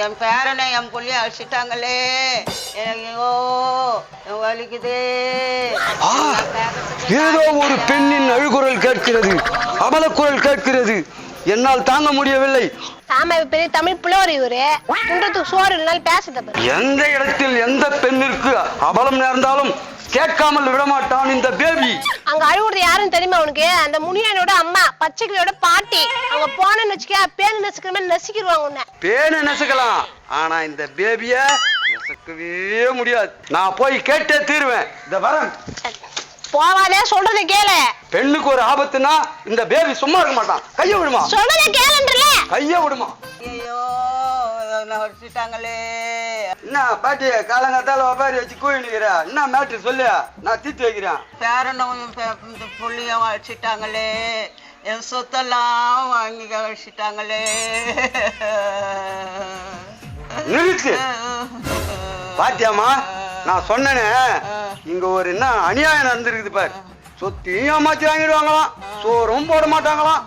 என் பேரனை என் புள்ளிய அடிச்சிட்டாங்களே, ஐயோ வலிக்குதே. ஏதோ ஒரு பெண்ணின் அழுகுரல் கேட்கிறது, அமலக்குரல் கேட்கிறது. என்னால் தாங்க முடியவில்லை. பெரிய தமிழ் புலவர் இவரு, சோறு பேசுத. எந்த இடத்தில் எந்த பெண்ணிற்கு அபலம் நேர்ந்தாலும் கேட்காமல் விடமாட்டான் இந்த பேபி. அங்க அழுகுறது யாருன்னு தெரியுமா உனக்கு? அந்த முனியனோட அம்மா, பச்சைக்கிளியோட பாட்டி. அங்க போனன்னு வச்சுக்க, பேனு நசுக்கிற மாதிரி நசுக்கிடுவாங்க உன்னை. பேனு நசுக்கலாம், ஆனா இந்த பேபிய நசுக்கவே முடியாது. நான் போய் கேட்டே தீருவேன். இந்த வரேன். போவாதே, சொல்றத கேளு. பெண்ணுக்கு ஒரு ஆபத்துனா இந்த பேபி சும்மா இருக்க மாட்டான். கைய விடுமா? சொல்றத கேளுன்றல. கைய விடுமா? ஐயோ அடிச்சிட்டாங்களே. என்ன பாட்டி காலங்காத்தால ஒப்பாரி வச்சு கூழி நிக்கிற? என்ன மேட்ரு சொல்லு, நான் தீர்த்து வைக்கிறேன். பேரனும் புள்ளியும் அடிச்சிட்டாங்களே, என் சொத்தெல்லாம் வாங்கி அடிச்சிட்டாங்களே. நிறுத்து பாத்தியாமா, நான் சொன்னேனே இங்க ஒரு என்ன அநியாயம் நடந்திருக்குது பாரு. சொத்தையும் ஏமாத்தி வாங்கிடுவாங்களாம், சோறும் போட மாட்டாங்களாம்,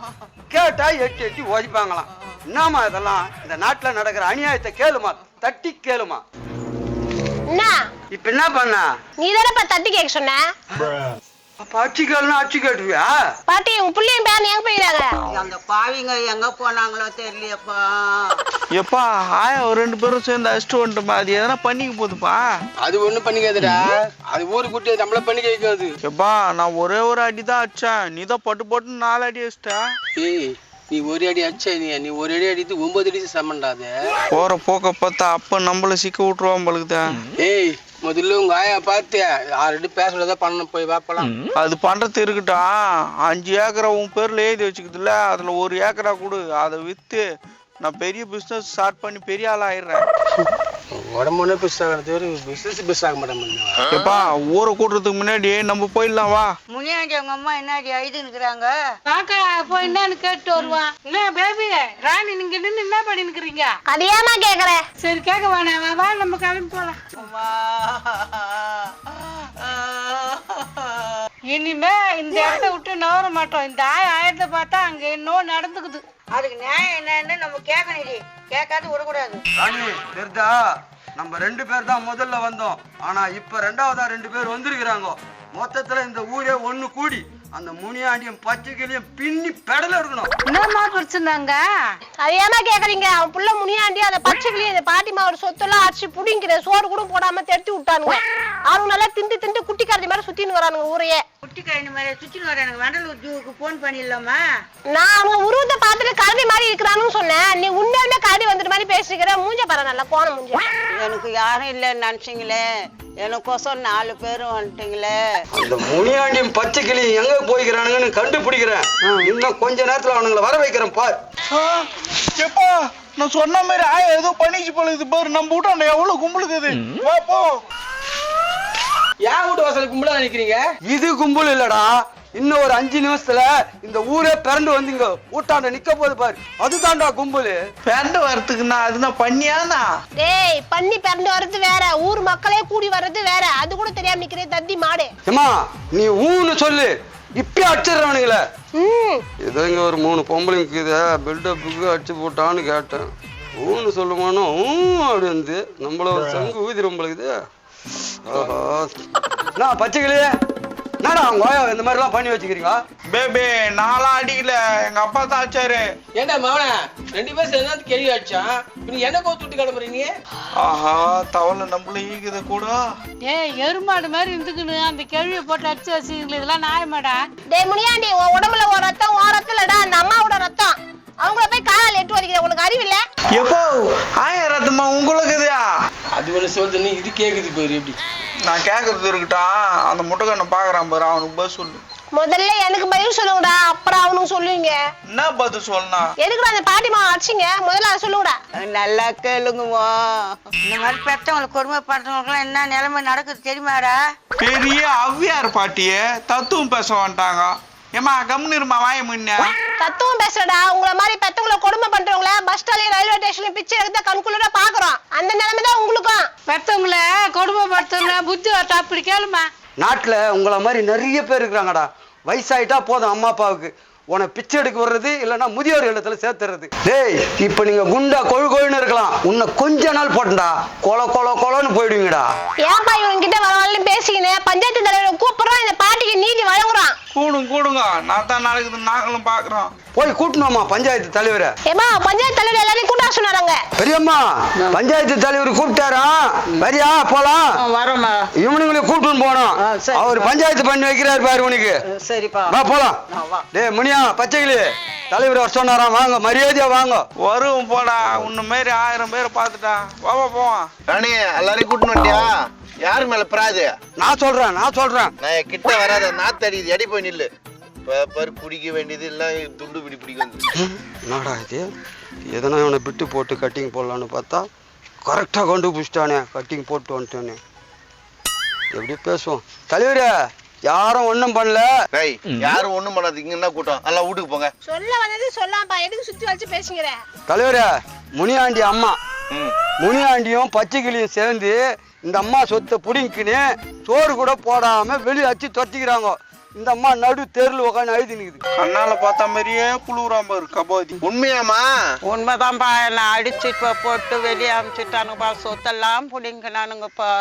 கேட்டா எட்டி எட்டி ஓதிப்பாங்களாம். என்னமா இதெல்லாம்? இந்த நாட்டுல நடக்கிற அநியாயத்தை கேளுமா, தட்டி கேளுமா. இப்ப என்ன பண்ண? நீ தானப்பா தட்டி கேட்க சொன்ன. அப்ப அச்சு கேளுனா அச்சு கேட்டுவியா? பாட்டி உங்க புள்ளையும் பேரன் எங்க போயிடாங்க? அந்த பாவிங்க எங்க போனாங்களோ தெரியலையப்பா. எப்பா ஆயா ஒரு 2 பேரும் சேர்ந்து அடிச்சுட்டு வந்துட்டோமா, அது எதனா பண்ணிக்க போகுதுப்பா. அது ஒண்ணும் பண்ணிக்காதுடா, அது ஊரு குட்டி நம்மள பண்ணிக்க வைக்காது. எப்பா நான் ஒரே ஒரு அடிதான் அடிச்சேன், நீ தான் பட்டு 4 அடி அடிச்சிட்ட. நீ ஒரு அடி அடிச்ச, நீ ஒரு அடி அடித்து 9 அடி சமண்டாது. போற போக்க பார்த்தா அப்ப நம்மள சிக்க விட்டுருவான் பழுக்குதான். ஏய் முதல்ல உங்க ஆயா பார்த்து 6 அடி பேசுறதா பண்ண போய் வாப்பலாம். அது பண்றது இருக்கட்டா, 5 ஏக்கரா உன் பேர்ல எழுதி வச்சுக்குதுல்ல, அதுல 1 ஏக்கரா கொடு, அதை வித்து நான் பெரிய பிசினஸ் ஸ்டார்ட் பண்ணி பெரிய ஆள் ஆயிடுறேன். உடம்புனே பிஸ் ஆகிறது பிசினஸ் பிஸ் ஆக மாட்டேன். எப்பா ஊரை கூட்டுறதுக்கு முன்னாடி நம்ம போயிடலாம் வா. முனியாண்டி அவங்க அம்மா என்னடி ஐதுன்னுக்குறாங்க? பாக்க போய் என்னன்னு கேட்டு வருவான். என்ன பேபி ராணி நீங்க நின்று என்ன பண்ணி நிக்கிறீங்க? அதையாமா கேக்குறேன். சரி கேட்க வேணாம், வா நம்ம கிளம்பி போலாம். இனிமே இந்த இடத்த விட்டு நவர மாட்டோம். இந்த ஆயிரத்தை பார்த்தா அங்க இன்னும் நடந்துக்குது. அதுக்கு நியாயம் என்னன்னு நம்ம கேட்கணும், கேட்காது விடக்கூடாது. ராணி தெரிதா, நம்ம 2 பேர் தான் முதல்ல வந்தோம், ஆனா இப்ப 2வதா 2 பேர் வந்திருக்கிறாங்க. மொத்தத்துல இந்த ஊரே ஒண்ணு கூடி அந்த முனியாண்டியும் பச்சைக்கிளியும் பின்னி பெடல இருக்கணும். என்னமா பிரச்சனைங்க? அதையாமா கேக்குறீங்க? அவன் புள்ள முனியாண்டி அந்த பச்சைக்கிளியும் இந்த பாட்டிமாவோட சொத்தெல்லாம் அடிச்சு புடிங்கிற, சோறு கூட போடாம தெட்டி விட்டானுங்க. அவங்க நல்லா திண்டு குட்டி கரடி மாதிரி சுத்தின்னு வரானுங்க ஊரையே. குட்டி கரடி மாதிரி சுத்தின்னு வரானுங்க. வண்டலூர் ஜூவுக்கு போன் பண்ணிடலாமா? நான் அவங்க உருவத்தை பார்த்துட்டு கரடி மாதிரி இருக்கிறான்னு சொன்னேன். நீ உண்மையுமே கரடி வந்துட்டு மாதிரி பேசிக்கிற. மூஞ்ச பாரு, நல்லா கோண மூஞ்ச. எனக்கு யாரும் இல்லைன்னு நினைச்சீங்களே, எனக்கோசம் 4 பேரும் வந்துட்டீங்களே. அந்த முனியாண்டியும் பச்சைக்கிளியும் எங்க போய்க்கிறானுங்கன்னு கண்டுபிடிக்கிறேன். இன்னும் கொஞ்ச நேரத்துல அவனுங்களை வர வைக்கிறேன் பார். எப்பா நான் சொன்ன மாதிரி ஆயா ஏதோ பண்ணிச்சு போலுது பாரு. நம்ம வீட்டாண்ட எவ்வளவு கும்பலுக்குது. வா போ. ஏன் வீட்டு வாசல் கும்பலா நிக்கிறீங்க? இது கும்பல் இல்லடா, இன்னும் ஒரு 5 நிமிஷத்துல இந்த ஊரே பிறண்டு வந்துங்க ஊட்டாண்ட நிக்க போது பாரு, அதுதான்டா கும்பல். பிறண்டு வரத்துக்குன்னா அதுனா பண்ணியானா? டேய் பண்ணி பிறந்து வர்றது வேற, ஊர் மக்களே கூடி வர்றது வேற. அது கூட தெரியாம நிக்கிறே தத்தி மாடு. ஏமா நீ ஊன்னு சொல்லு, இப்பயே அடிச்சிடறானுங்களே. ஏதோ இங்க ஒரு 3 பொம்பளைங்க பில்டப்புக்கு அடிச்சு போட்டான்னு கேட்டேன். ஊன்னு சொல்லுமானோ அப்படி வந்து நம்மள ஒரு சங்கு ஊதி ரொம்பளுக்குது. நான் பச்சைக்கிளியே என்னடா அவங்க இந்த மாதிரி எல்லாம் பண்ணி வச்சுக்கிறீங்க? பேபி நாளா அடிக்கல, எங்க அப்பா தான் ஆச்சாரு. ஏண்டா மவன 2 பேர் சேர்ந்து கேள்வி அடிச்சான், நீ என்ன கோத்துட்டு கிளம்புறீங்க? ஆஹா தவளை நம்மள ஈக்குது கூட. ஏய் எருமாடு மாதிரி இருந்துக்குன்னு அந்த கேள்வியை போட்டு அடிச்சு வச்சுக்கல, இதெல்லாம் நியாயமாடா? டேய் முனியாண்டி, உன் உடம்புல ஒரு ரத்தம், உன் ரத்தம் இல்லடா அந்த அம்மாவோட ரத்தம். அவங்கள போய் காலால் எட்டு வலிக்கிற, உனக்கு அறிவு இல்ல? எப்போ ஆயா ரத்தமா உங்களுக்குதா? அது ஒரு சொல்லுன்னு இது கேக்குது பாரு. எப்படி நான் கேக்குறது இருக்கட்டா, அந்த முட்டைக்கண்ணை பாக்குறான் பாரு, அவனுக்கு பதில் சொல்லு. முதல்ல எனக்கு பதில் சொல்லுங்கடா, அப்புறம் அவனுக்கு சொல்லுவீங்க. என்ன பதில் சொல்லணும்? எதுக்குடா அந்த பாட்டிமா அடிச்சிங்க, முதல்ல அதை சொல்லுங்கடா. நல்லா கேளுங்குவோ. இந்த மாதிரி பெற்றவங்களை கொடுமைப்படுறவங்களுக்குலாம் என்ன நிலைமை நடக்குது தெரியுமாடா? பெரிய அவ்வியார் பாட்டியே தத்துவம் பேச வந்துட்டாங்க. ஏமா கம்னிருமா வாய முன்ன தத்துவம் பேசுறடா. உங்களை மாதிரி பெத்தவங்களை கொடுமை பண்றவங்கள பஸ் ஸ்டாண்ட்லயும் ரயில்வே ஸ்டேஷன்ல பிச்சை எடுத்த கண்குள்ள பாக்குறோம். அந்த நிலைமை தான் உங்களுக்கும். பெத்தவங்கள கொடுமைப்படுத்தவங்கள புத்தி வரட்டா, அப்படி கேளுமா. நாட்டுல உங்களை மாதிரி நிறைய பேர் இருக்கிறாங்கடா. வயசாயிட்டா போதும் அம்மா அப்பாவுக்கு உன பிச்சை எடுக்க வர்றது இல்லைன்னா முதியோர் இல்லத்துல சேர்த்துறது. டேய் இப்ப நீங்க குண்டா கொழுன்னு இருக்கலாம், உன்னை கொஞ்ச நாள் போட்டா கொலன்னு போயிடுவீங்கடா. ஏன்பா இவங்க கிட்ட வரவாலும் பேசிக்கினேன், பஞ்சாயத்து தலைவரை கூப்பிடுறோம், இந்த பாட்டிக்கு நீதி வழங்குறான். கூடுங்க நான் தான் நடக்குது நாங்களும் பாக்குறோம். போய் கூட்டணுமா பஞ்சாயத்து தலைவரை? ஏமா பஞ்சாயத்து தலைவர் எல்லாரையும் கூட்டா சொன்னாங்க. பெரியம்மா பஞ்சாயத்து தலைவர் கூப்பிட்டாரா? வரியா போலாம்? வரோம்மா. இவனுங்களையும் கூப்பிட்டு போனோம். சரி. அவர் பஞ்சாயத்து பண்ணி வைக்கிறாரு பாரு உனக்கு. சரிப்பா வா போலாம். வா. டேய் முனியா பச்சைக்கிளி தலைவர் வர சொன்னாராம், வாங்க மரியாதையா வாங்க. வருவோம் போடா, உன்ன மாதிரி 1000 பேரை பார்த்துட்டா. வாவா போவான். ராணி எல்லாரையும் கூட்டின்னு வந்துட்டியா? யாரு மேல பிராது? நான் சொல்றேன் நான் கிட்ட வராத நாத்தடி எடி போய் நில்லு. பேப்பர் குடிக்க வேண்டியது எல்லாம் துண்டு பிடிக்க வந்து. என்னடா இது, எதனா இவனை பிட்டு போட்டு கட்டிங் போடலான்னு பார்த்தா கரெக்டா கொண்டு பிடிச்சிட்டானே, கட்டிங் போட்டு வந்துட்டானே. எப்படி பேசுவோம் தலைவரே? யாரும் ஒண்ணும் பண்ணல. டேய் யாரும் ஒண்ணும் பண்ணாதீங்க, என்ன கூட்டம் எல்லாம் வீட்டுக்கு போங்க. சொல்ல வந்தது சொல்லாம்பா, எதுக்கு சுத்தி வச்சு பேசுங்கிற? தலைவரே முனியாண்டி அம்மா முனியாண்டியும் பச்சைக்கிளியும் சேர்ந்து இந்த அம்மா சொத்தை புடிங்கின்னு சோறு கூட போடாம வெளியே அச்சு தொட்டிக்கிறாங்க. இந்த அம்மா நடு தெருல உட்காந்து அழுதி நிக்குது. கண்ணால பார்த்தா மாதிரியே புழுவுறான் பாரு கபாதி. உண்மையாமா? உண்மைதான்ப்பா. எல்லாம் அடிச்சுட்டு போட்டு வெளியே அனுப்பிச்சுட்டானுங்கப்பா, சொத்தெல்லாம் பிடிங்கினானுங்கப்பா.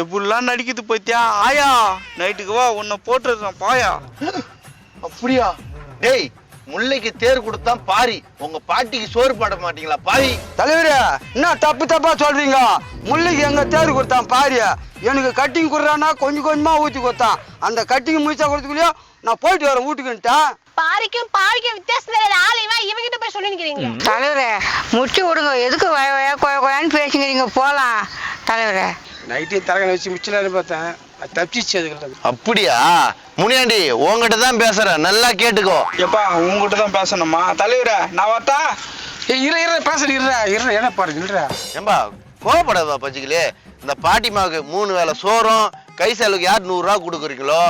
எப்படிலாம் நடிக்குது பத்தியா? ஆயா நைட்டுக்கு வா, உன்னை போட்டுருக்கான் பாயா. அப்படியா? டேய் முல்லைக்கு தேர் கொடுத்தான் பாரி, உங்க பாட்டிக்கு சோறு பாட மாட்டீங்களா பாரி? தலைவரே என்ன தப்பா சொல்றீங்க? முல்லைக்கு எங்க தேர் கொடுத்தான் பாரியா? எனக்கு கட்டிங் கொடுறான்னா கொஞ்சமா ஊத்தி கொடுத்தான். அந்த கட்டிங் முடிச்சா கொடுத்துக்குள்ளயோ நான் போயிட்டு வரேன் வீட்டுக்குன்ட்டான். பாரிக்கும் வித்தியாசம் தெரியல. ஆளைவா இவங்கிட்ட போய் சொல்லி நிக்கிறீங்க. தலைவரே முடிச்சு விடுங்க, எதுக்கு கொயான்னு பேசுங்கிறீங்க? போலாம் தலைவரே. நைட்டு தரகனை வச்சு மிச்சம் பார்த்தேன், அது தப்பிச்சு. அதுக்கு அப்படியா? முனியாண்டி உங்ககிட்ட தான் பேசுறேன், நல்லா கேட்டுக்கோ. எப்பா உங்ககிட்ட தான் பேசணுமா? தலைவரே நான் வரட்டா? பேசுறேன் என்ன பாருங்க. ஏம்பா கோவப்படாதா பச்சிக்கலே? இந்த பாட்டிமாவுக்கு 3 வேளை சோறும் கை செலவுக்கு யார் 100 ரூபா கொடுக்குறீங்களோ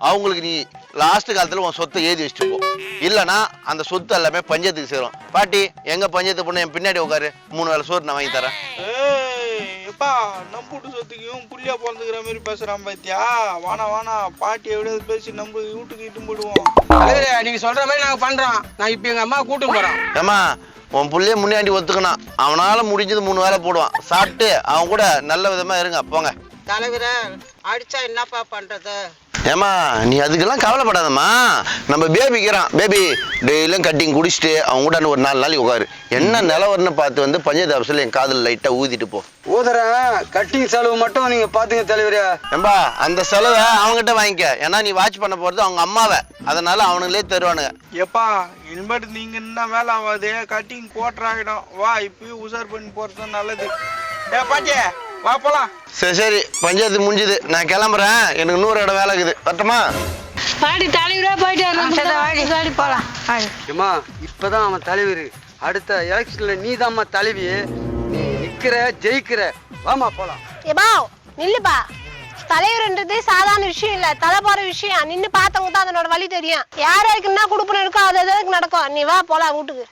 அவங்களுக்கு நீ லாஸ்ட் காலத்துல உன் சொத்தை எழுதி வச்சுட்டு போ. இல்லைன்னா அந்த சொத்து எல்லாமே பஞ்சாயத்துக்கு சேரும். பாட்டி எங்க பஞ்சாயத்து பொண்ணு என் பின்னாடி உட்காரு, 3 வேளை சோறு நான் வாங்கி தரேன். எப்பா நம்பூட்டு சொத்துக்கும் புள்ளியா பிறந்துக்கிற மாதிரி பேசுறான் பாத்தியா? வானா பாட்டி எப்படியாவது பேசி நம்ம வீட்டுக்கு இட்டு போடுவோம். நீங்க சொல்ற மாதிரி நாங்க பண்றோம். நான் இப்ப எங்க அம்மா கூட்டு போறோம். ஏமா உன் புள்ளைய முன்னாடி ஒத்துக்கணும், அவனால முடிஞ்சது 3 வேளை போடுவான். சாப்பிட்டு அவன் கூட நல்ல விதமா இருங்க போங்க. தலைவரே அடிச்சா என்னப்பா பண்றது? ஏமா நீ அதுக்கெல்லாம் கவலைப்படாதம்மா. நம்ம பேபிக்கிறான், பேபி டெய்லியும் கட்டிங் குடிச்சிட்டு அவன் கூட ஒரு 4 நாளைக்கு உட்காரு. என்ன நிலவரன்னு பார்த்து வந்து பஞ்சாயத்து ஆஃபீஸில் என் காதில் லைட்டா ஊதிட்டு போ. ஊதுறேன், கட்டிங் செலவு மட்டும் நீங்க பாத்துங்க தலைவரே. ஏம்பா அந்த செலவை அவங்ககிட்ட வாங்கிக்க, ஏன்னா நீ வாட்ச் பண்ண போறது அவங்க அம்மாவை, அதனால அவனுங்களே தருவானுங்க. எப்பா இனிமேட்டு நீங்க என்ன வேலை ஆகாது, கட்டிங் கோட்டராகிடும். வா இப்பயும் உசார் பண்ணி போறது நல்லது. பாட்டி வா போலாம். சரி பஞ்சாயத்து முடிஞ்சுது, நான் கிளம்புறேன். எனக்கு 100 இடம் வேலை இருக்குது, வரட்டுமா? பாட்டி தலைவரா போயிட்டு போலாம். ஏமா இப்பதான் அவன் தலைவர், அடுத்த எலெக்ஷன்ல நீ தான்மா தலைவி. நீ நிக்கிற ஜெயிக்கிற, வாமா போலாம். ஏபா நில்லுப்பா. தலைவர்ன்றது சாதாரண விஷயம் இல்ல, தலைப்பாற விஷயம். நின்னு பார்த்தவங்க தான் அதனோட வழி தெரியும். யாருக்கு என்ன கொடுப்பணும் இருக்கோ அது நடக்கும். நீ வா போலாம் வீட்டுக்கு.